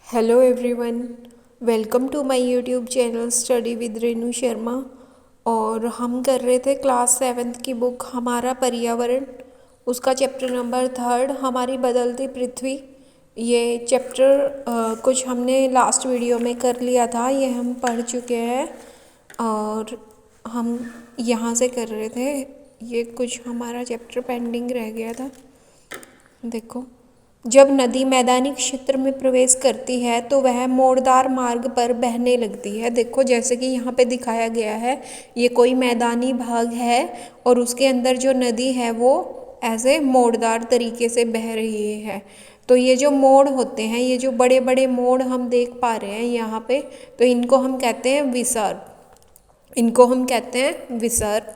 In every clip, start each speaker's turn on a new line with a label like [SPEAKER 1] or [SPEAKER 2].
[SPEAKER 1] Hello everyone, welcome to my YouTube channel study with Renu Sharma. और हम कर रहे थे क्लास 7th की बुक हमारा पर्यावरण, उसका चैप्टर नंबर 3 हमारी बदलती पृथ्वी। ये चैप्टर कुछ हमने लास्ट वीडियो में कर लिया था, ये हम पढ़ चुके हैं और हम यहाँ से कर रहे थे। ये कुछ हमारा चैप्टर पेंडिंग रह गया था। देखो, जब नदी मैदानी क्षेत्र में प्रवेश करती है तो वह मोड़दार मार्ग पर बहने लगती है। देखो, जैसे कि यहाँ पे दिखाया गया है, ये कोई मैदानी भाग है और उसके अंदर जो नदी है वो ऐसे मोड़दार तरीके से बह रही है। तो ये जो मोड़ होते हैं, ये जो बड़े बड़े मोड़ हम देख पा रहे हैं यहाँ पे, तो इनको हम कहते हैं विसर्ग।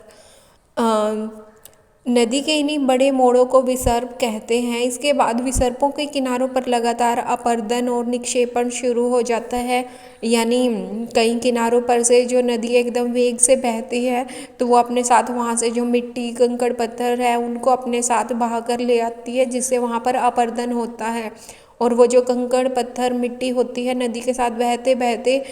[SPEAKER 1] नदी के इन्हीं बड़े मोड़ों को विसर्प कहते हैं। इसके बाद विसर्पों के किनारों पर लगातार अपरदन और निक्षेपण शुरू हो जाता है। यानी कई किनारों पर से जो नदी एकदम वेग से बहती है तो वो अपने साथ वहाँ से जो मिट्टी कंकड़ पत्थर है उनको अपने साथ बहा कर ले आती है, जिससे वहाँ पर अपरदन होता है। और वो जो कंकड़ पत्थर मिट्टी होती है नदी के साथ बहते बहते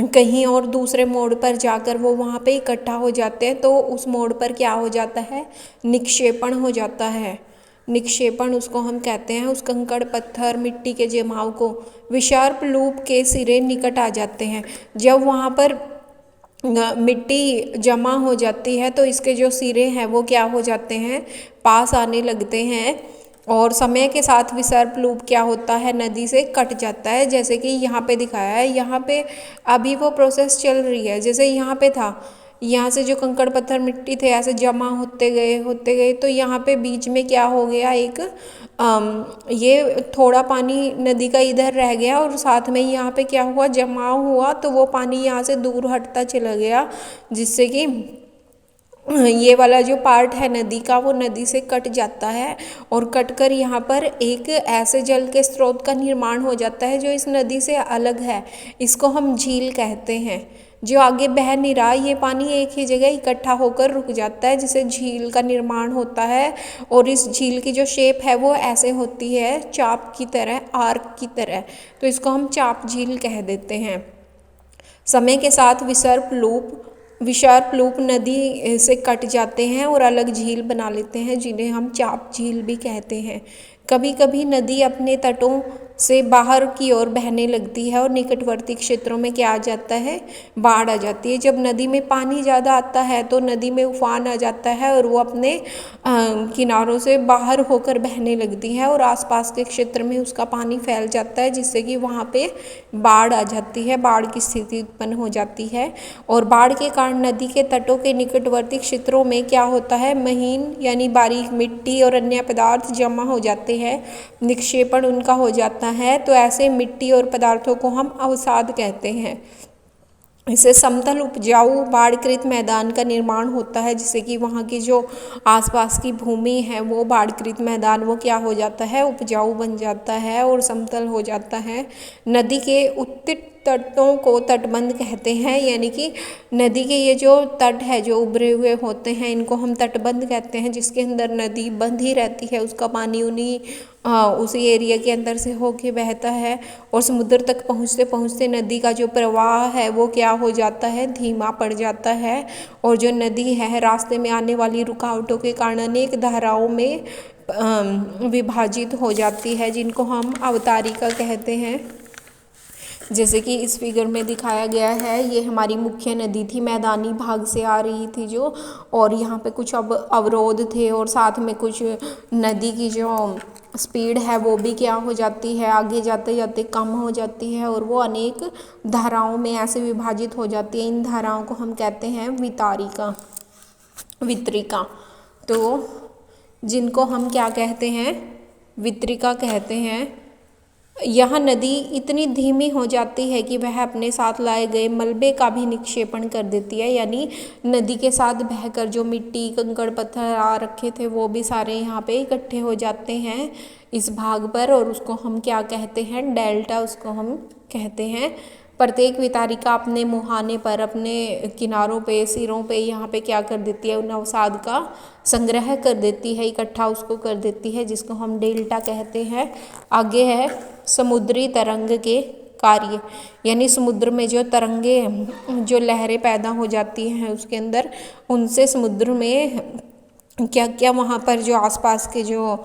[SPEAKER 1] कहीं और दूसरे मोड़ पर जाकर वो वहाँ पे इकट्ठा हो जाते हैं, तो उस मोड़ पर क्या हो जाता है, निक्षेपण हो जाता है। निक्षेपण उसको हम कहते हैं, उस कंकड़ पत्थर मिट्टी के जमाव को। विशार्प लूप के सिरे निकट आ जाते हैं। जब वहाँ पर मिट्टी जमा हो जाती है तो इसके जो सिरे हैं वो क्या हो जाते हैं, पास आने लगते हैं। और समय के साथ विसर्प लूप क्या होता है, नदी से कट जाता है। जैसे कि यहाँ पे दिखाया है, यहाँ पे अभी वो प्रोसेस चल रही है। जैसे यहाँ पे था, यहाँ से जो कंकड़ पत्थर मिट्टी थे ऐसे जमा होते गए तो यहाँ पे बीच में क्या हो गया, एक ये थोड़ा पानी नदी का इधर रह गया और साथ में यहाँ पे क्या हुआ, जमाव हुआ, तो वो पानी यहाँ से दूर हटता चला गया, जिससे कि ये वाला जो पार्ट है नदी का वो नदी से कट जाता है। और कटकर यहाँ पर एक ऐसे जल के स्रोत का निर्माण हो जाता है जो इस नदी से अलग है। इसको हम झील कहते हैं। जो आगे बह नहीं रहा, ये पानी एक ही जगह इकट्ठा होकर रुक जाता है, जिसे झील का निर्माण होता है। और इस झील की जो शेप है वो ऐसे होती है, चाप की तरह, आर्क की तरह, तो इसको हम चाप झील कह देते हैं। समय के साथ विसर्प लूप नदी से कट जाते हैं और अलग झील बना लेते हैं, जिन्हें हम चाप झील भी कहते हैं। कभी कभी नदी अपने तटों से बाहर की ओर बहने लगती है और निकटवर्ती क्षेत्रों में क्या आ जाता है, बाढ़ आ जाती है। जब नदी में पानी ज़्यादा आता है तो नदी में उफान आ जाता है और वो अपने किनारों से बाहर होकर बहने लगती है और आसपास के क्षेत्र में उसका पानी फैल जाता है, जिससे कि वहाँ पे बाढ़ आ जाती है, बाढ़ की स्थिति उत्पन्न हो जाती है। और बाढ़ के कारण नदी के तटों के निकटवर्ती क्षेत्रों में क्या होता है, महीन यानी बारीक मिट्टी और अन्य पदार्थ जमा हो जाते हैं, निक्षेपण उनका हो जाता है। तो ऐसे मिट्टी और पदार्थों को हम अवसाद कहते हैं। इससे समतल उपजाऊ बाढ़कृत मैदान का निर्माण होता है, जिससे कि वहाँ की जो आसपास की भूमि है वो बाढ़कृत मैदान वो क्या हो जाता है, उपजाऊ बन जाता है और समतल हो जाता है। नदी के उत्तिट तटों को तटबंध कहते हैं, यानी कि नदी के ये जो तट है जो उभरे हुए होते हैं इनको हम तटबंध कहते हैं, जिसके अंदर नदी बंधी रहती है, उसका पानी उन्हीं उसी एरिया के अंदर से होके बहता है। और समुद्र तक पहुँचते पहुँचते नदी का जो प्रवाह है वो क्या हो जाता है, धीमा पड़ जाता है। और जो नदी है रास्ते में आने वाली रुकावटों के कारण अनेक धाराओं में विभाजित हो जाती है, जिनको हम अवतारिका कहते हैं। जैसे कि इस फिगर में दिखाया गया है, ये हमारी मुख्य नदी थी, मैदानी भाग से आ रही थी जो, और यहाँ पे कुछ अब अवरोध थे और साथ में कुछ नदी की जो स्पीड है वो भी क्या हो जाती है, आगे जाते जाते कम हो जाती है और वो अनेक धाराओं में ऐसे विभाजित हो जाती है। इन धाराओं को हम कहते हैं वितरिका। तो जिनको हम क्या कहते हैं, वितरिका कहते हैं। यह नदी इतनी धीमी हो जाती है कि वह अपने साथ लाए गए मलबे का भी निक्षेपण कर देती है, यानी नदी के साथ बहकर जो मिट्टी कंकड़ पत्थर आ रखे थे वो भी सारे यहाँ पे इकट्ठे हो जाते हैं इस भाग पर, और उसको हम क्या कहते हैं, डेल्टा उसको हम कहते हैं। प्रत्येक वितारिका अपने मुहाने पर, अपने किनारों पे, सिरों पे यहाँ पे क्या कर देती है, उन अवसाद का संग्रह कर देती है, इकट्ठा उसको कर देती है, जिसको हम डेल्टा कहते हैं। आगे है समुद्री तरंग के कार्य, यानी समुद्र में जो तरंगे जो लहरें पैदा हो जाती हैं उसके अंदर, उनसे समुद्र में क्या क्या वहाँ पर जो आसपास के जो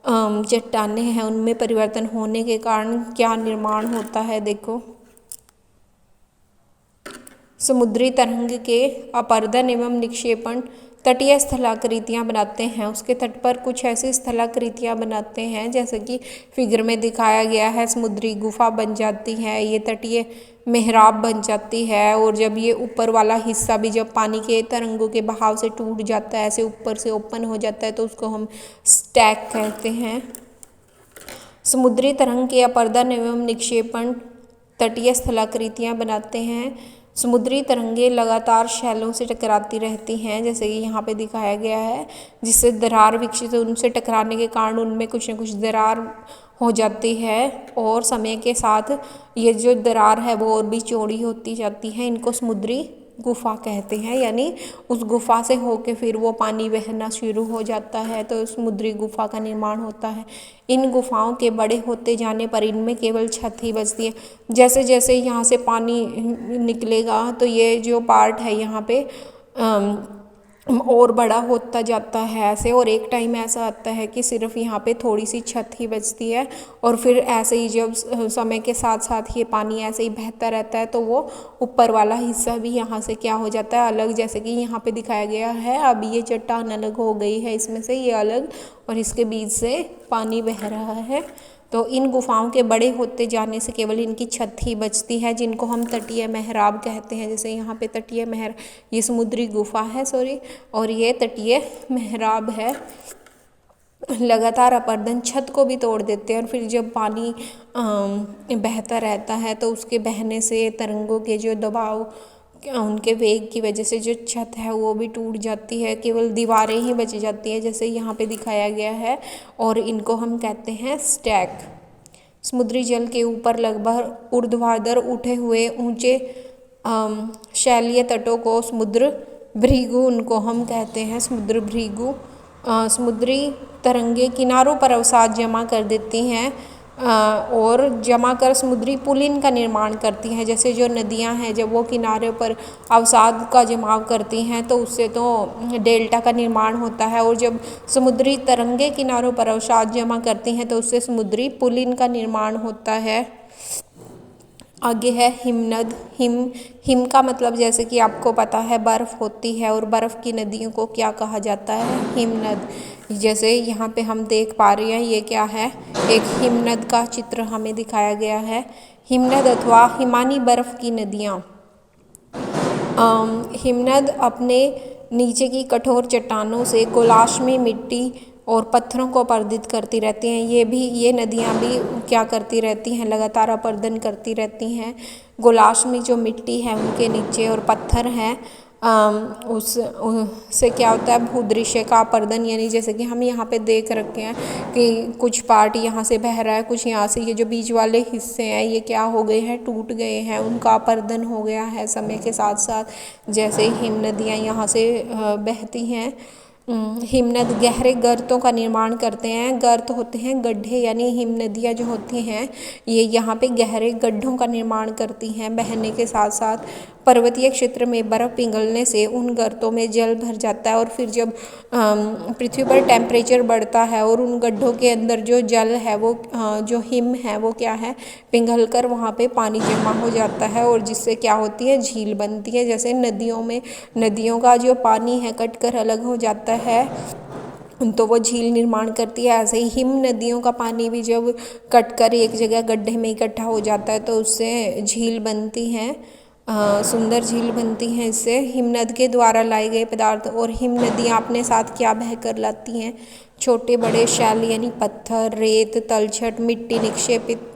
[SPEAKER 1] चट्टानें हैं उनमें परिवर्तन होने के कारण क्या निर्माण होता है। देखो, समुद्री तरंग के अपरदन एवं निक्षेपण तटीय स्थलाकृतियाँ बनाते हैं। उसके तट पर कुछ ऐसी स्थलाकृतियाँ बनाते हैं जैसे कि फिगर में दिखाया गया है। समुद्री गुफा बन जाती है, ये तटीय मेहराब बन जाती है। और जब ये ऊपर वाला हिस्सा भी जब पानी के तरंगों के बहाव से टूट जाता है, ऐसे ऊपर से ओपन हो जाता है, तो उसको हम स्टैक कहते हैं। समुद्री तरंग के अपरदन एवं निक्षेपण तटीय स्थलाकृतियाँ बनाते हैं। समुद्री तरंगे लगातार शैलों से टकराती रहती हैं, जैसे कि यहाँ पे दिखाया गया है, जिससे दरार विकसित, उनसे टकराने के कारण उनमें कुछ न कुछ दरार हो जाती है। और समय के साथ ये जो दरार है वो और भी चौड़ी होती जाती है। इनको समुद्री गुफा कहते हैं, यानी उस गुफा से होके फिर वो पानी बहना शुरू हो जाता है, तो समुद्री गुफा का निर्माण होता है। इन गुफाओं के बड़े होते जाने पर इनमें केवल छत ही बचती है। जैसे जैसे यहाँ से पानी निकलेगा तो ये जो पार्ट है यहाँ पे और बड़ा होता जाता है ऐसे, और एक टाइम ऐसा आता है कि सिर्फ यहाँ पे थोड़ी सी छत ही बचती है। और फिर ऐसे ही जब समय के साथ साथ ये पानी ऐसे ही बहता रहता है तो वो ऊपर वाला हिस्सा भी यहाँ से क्या हो जाता है, अलग। जैसे कि यहाँ पे दिखाया गया है, अब ये चट्टान अलग हो गई है, इसमें से ये अलग, और इसके बीच से पानी बह रहा है। तो इन गुफाओं के बड़े होते जाने से केवल इनकी छत ही बचती है, जिनको हम तटीय मेहराब कहते हैं। जैसे यहाँ पे तटीय ये समुद्री गुफा है, सॉरी, और ये तटीय मेहराब है। लगातार अपरदन छत को भी तोड़ देते हैं, और फिर जब पानी बहता रहता है तो उसके बहने से तरंगों के जो दबाव, उनके वेग की वजह से जो छत है वो भी टूट जाती है, केवल दीवारें ही बच जाती है, जैसे यहाँ पे दिखाया गया है। और इनको हम कहते हैं स्टैक। समुद्री जल के ऊपर लगभग ऊर्ध्वाधर उठे हुए ऊंचे शैलीय तटों को समुद्र भृगु, उनको हम कहते हैं समुद्र भृगु। समुद्री तरंगे किनारों पर अवसाद जमा कर देती हैं और जमा कर समुद्री पुलिन का निर्माण करती हैं। जैसे जो नदियां हैं, जब वो किनारे पर अवसाद का जमाव करती हैं तो उससे तो डेल्टा का निर्माण होता है, और जब समुद्री तरंगे किनारों पर अवसाद जमा करती हैं तो उससे समुद्री पुलिन का निर्माण होता है। आगे है हिमनद। हिम का मतलब जैसे कि आपको पता है बर्फ़ होती है, और बर्फ़ की नदियों को क्या कहा जाता है, हिमनद। जैसे यहाँ पे हम देख पा रहे हैं, ये क्या है, एक हिमनद का चित्र हमें दिखाया गया है। हिमनद अथवा हिमानी बर्फ़ की नदियाँ। हिमनद अपने नीचे की कठोर चट्टानों से गोलाश्मी मिट्टी और पत्थरों को अपरदित करती रहती हैं। ये नदियाँ भी क्या करती रहती हैं, लगातार अपरदन करती रहती हैं। गोलाश्मी जो मिट्टी है उनके नीचे और पत्थर हैं, उससे क्या होता है, भूदृश्य का अपरदन, यानी जैसे कि हम यहाँ पे देख रखे हैं कि कुछ पार्ट यहाँ से बह रहा है, कुछ यहाँ से, ये जो बीच वाले हिस्से हैं ये क्या हो गए हैं, टूट गए हैं, उनका अपरदन हो गया है समय के साथ साथ। जैसे हिम नदियाँ यहाँ से बहती हैं। हिमनद गहरे गर्तों का निर्माण करते हैं। गर्त होते हैं गड्ढे, यानी हिम नदियाँ जो होती हैं ये यहाँ पे गहरे गड्ढों का निर्माण करती हैं। बहने के साथ साथ पर्वतीय क्षेत्र में बर्फ़ पिघलने से उन गर्तों में जल भर जाता है, और फिर जब पृथ्वी पर टेम्परेचर बढ़ता है और उन गड्ढों के अंदर जो जल है वो जो हिम है वो क्या है, पिघल कर वहाँ पे पानी जमा हो जाता है, और जिससे क्या होती है, झील बनती है। जैसे नदियों में, नदियों का जो पानी है कट कर अलग हो जाता है तो वो झील निर्माण करती है। ऐसे ही हिम नदियों का पानी भी जब कट कर एक जगह गड्ढे में इकट्ठा हो जाता है तो उससे झील बनती हैं, सुंदर झील बनती हैं। इससे हिमनद के द्वारा लाए गए पदार्थ, और हिम नदियाँ अपने साथ क्या बह कर लाती हैं, छोटे बड़े शैल यानी पत्थर, रेत, तलछट, मिट्टी निक्षेपित,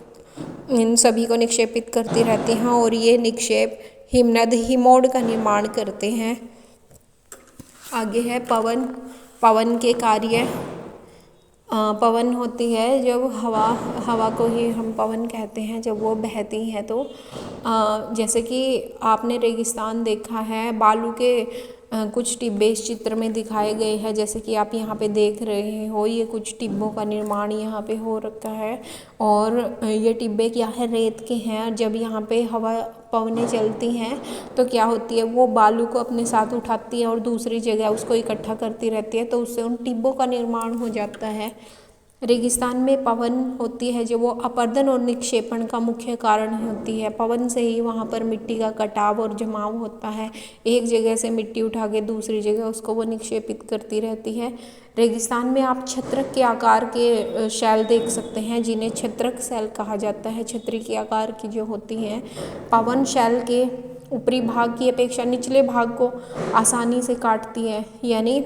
[SPEAKER 1] इन सभी को निक्षेपित करती रहती हैं, और ये निक्षेप हिमनद हिमोड का निर्माण करते हैं। आगे है पवन। पवन के कार्य। पवन होती है जब हवा को ही हम पवन कहते हैं, जब वो बहती है तो जैसे कि आपने रेगिस्तान देखा है, बालू के कुछ टिब्बे इस चित्र में दिखाए गए हैं, जैसे कि आप यहाँ पे देख रहे हो। ये कुछ टिब्बों का निर्माण यहाँ पे हो रखा है और ये टिब्बे क्या है, रेत के हैं। जब यहाँ पे हवा पवनें चलती हैं तो क्या होती है, वो बालू को अपने साथ उठाती है और दूसरी जगह उसको इकट्ठा करती रहती है, तो उससे उन टिब्बों का निर्माण हो जाता है। रेगिस्तान में पवन होती है जो वो अपरदन और निक्षेपण का मुख्य कारण होती है। पवन से ही वहाँ पर मिट्टी का कटाव और जमाव होता है। एक जगह से मिट्टी उठा के दूसरी जगह उसको वो निक्षेपित करती रहती है। रेगिस्तान में आप छत्रक के आकार के शैल देख सकते हैं, जिन्हें छत्रक शैल कहा जाता है। छतरी के आकार की जो होती हैं, पवन शैल के ऊपरी भाग की अपेक्षा निचले भाग को आसानी से काटती है, यानी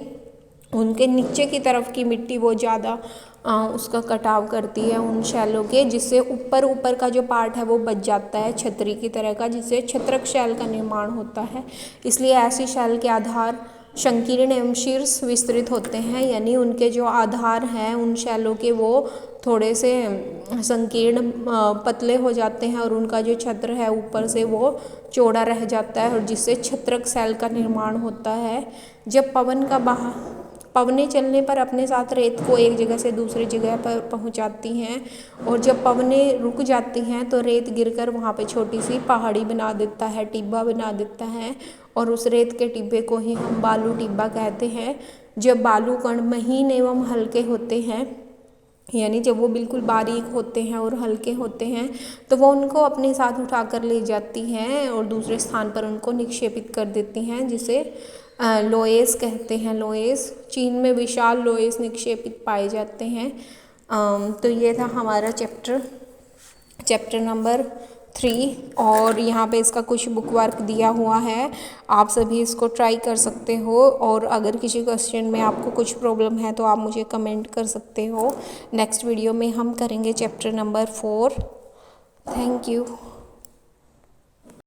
[SPEAKER 1] उनके नीचे की तरफ की मिट्टी वो ज़्यादा उसका कटाव करती है उन शैलों के, जिससे ऊपर का जो पार्ट है वो बच जाता है छतरी की तरह का, जिससे छत्रक शैल का निर्माण होता है। इसलिए ऐसी शैल के आधार संकीर्ण एवं शीर्ष विस्तृत होते हैं, यानी उनके जो आधार हैं उन शैलों के वो थोड़े से संकीर्ण पतले हो जाते हैं और उनका जो छत्र है ऊपर से वो चौड़ा रह जाता है और जिससे छत्रक शैल का निर्माण होता है। जब पवनें चलने पर अपने साथ रेत को एक जगह से दूसरी जगह पर पहुंचाती हैं और जब पवनें रुक जाती हैं तो रेत गिरकर वहाँ पे छोटी सी पहाड़ी बना देता है, टिब्बा बना देता है और उस रेत के टिब्बे को ही हम बालू टिब्बा कहते हैं। जब बालू कण महीन एवं हल्के होते हैं, यानी जब वो बिल्कुल बारीक होते हैं और हल्के होते हैं, तो वो उनको अपने साथ उठा कर ले जाती हैं और दूसरे स्थान पर उनको निक्षेपित कर देती हैं, जिसे लोएस कहते हैं। लोएस, चीन में विशाल लोएस निक्षेपित पाए जाते हैं। तो ये था हमारा चैप्टर नंबर 3 और यहाँ पे इसका कुछ बुक वर्क दिया हुआ है, आप सभी इसको ट्राई कर सकते हो और अगर किसी क्वेश्चन में आपको कुछ प्रॉब्लम है तो आप मुझे कमेंट कर सकते हो। नेक्स्ट वीडियो में हम करेंगे चैप्टर नंबर 4। Thank you.